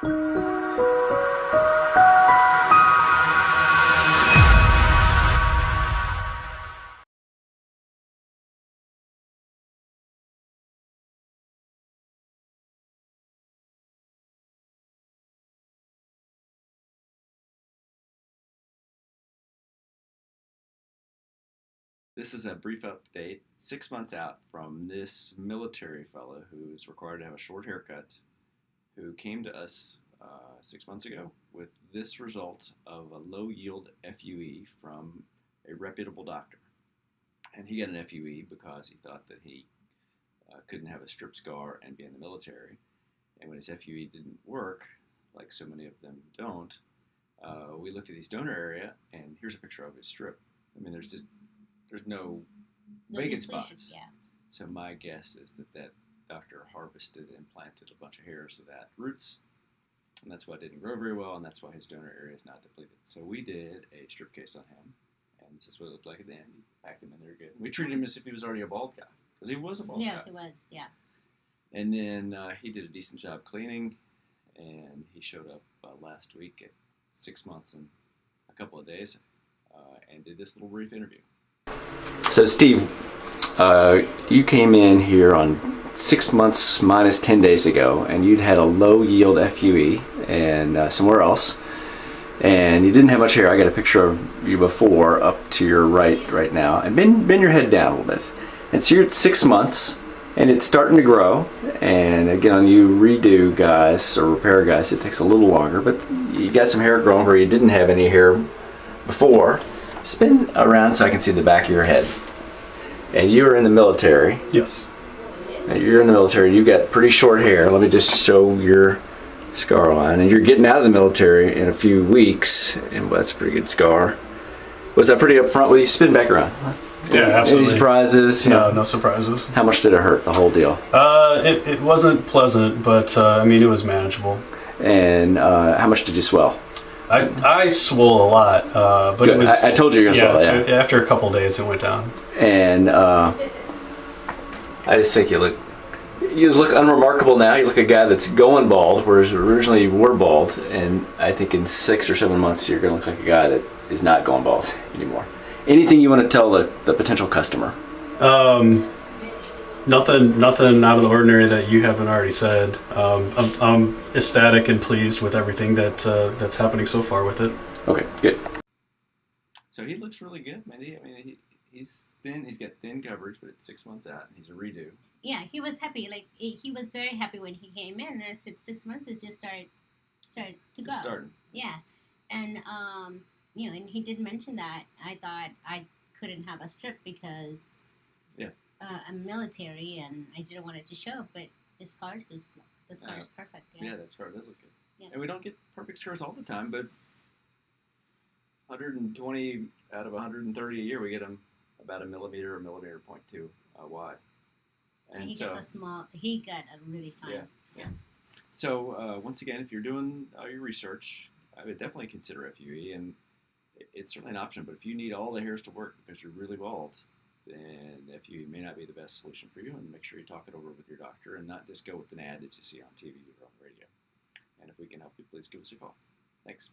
This is a brief update 6 months out from this military fellow who's required to have a short haircut, who came to us 6 months ago with this result of a low yield FUE from a reputable doctor. And he got an FUE because he thought that he couldn't have a strip scar and be in the military. And when his FUE didn't work, like so many of them don't, we looked at his donor area, and here's a picture of his strip. I mean, there's no vacant spots. Yeah. So my guess is that doctor harvested and planted a bunch of hairs without roots, and that's why it didn't grow very well, and that's why his donor area is not depleted. So we did a strip case on him, and this is what it looked like at the end. We packed him in there good. We treated him as if he was already a bald guy, because he was a bald guy. Yeah, he was, yeah. And then he did a decent job cleaning, and he showed up last week at 6 months and a couple of days, and did this little brief interview. So Steve, you came in here on 6 months minus 10 days ago, and you'd had a low yield FUE and somewhere else, and you didn't have much hair. I got a picture of you before up to your right now, and bend your head down a little bit. And so you're at 6 months, and it's starting to grow. And again, on you redo guys or repair guys, it takes a little longer, but you got some hair growing where you didn't have any hair before. Spin around so I can see the back of your head. And you were in the military. Yes. And you're in the military. You got pretty short hair. Let me just show your scar line. And you're getting out of the military in a few weeks. And well, that's a pretty good scar. Was that pretty upfront with you? Spin back around. Yeah, absolutely. Any surprises? No, no surprises. How much did it hurt, the whole deal? It wasn't pleasant, but I mean, it was manageable. And how much did you swell? I swole a lot, but Good. it was. I told you you're gonna swell. Yeah. After a couple of days, it went down. And I just think you look unremarkable now. You look a guy that's going bald, whereas originally you were bald. And I think in 6 or 7 months you're going to look like a guy that is not going bald anymore. Anything you want to tell the potential customer? Nothing out of the ordinary that you haven't already said. I'm ecstatic and pleased with everything that's happening so far with it. Okay, good. So he looks really good, Mindy. I mean, he's thin. He's got thin coverage, but it's 6 months out, and he's a redo. Yeah, he was happy. Like he was very happy when he came in. And 6 months, it just started to go. Starting. Yeah, and and he did mention that. I thought I couldn't have a strip because I'm military and I didn't want it to show. But the scar is perfect. Yeah, that scar does look good. Yeah. And we don't get perfect scars all the time, but 120 out of 130 a year, we get them about a millimeter or millimeter 0.2 wide. And he got a really fine. Yeah. So once again, if you're doing your research, I would definitely consider FUE, and it's certainly an option. But if you need all the hairs to work because you're really bald, then FUE may not be the best solution for you. And make sure you talk it over with your doctor and not just go with an ad that you see on TV or on the radio. And if we can help you, please give us a call. Thanks.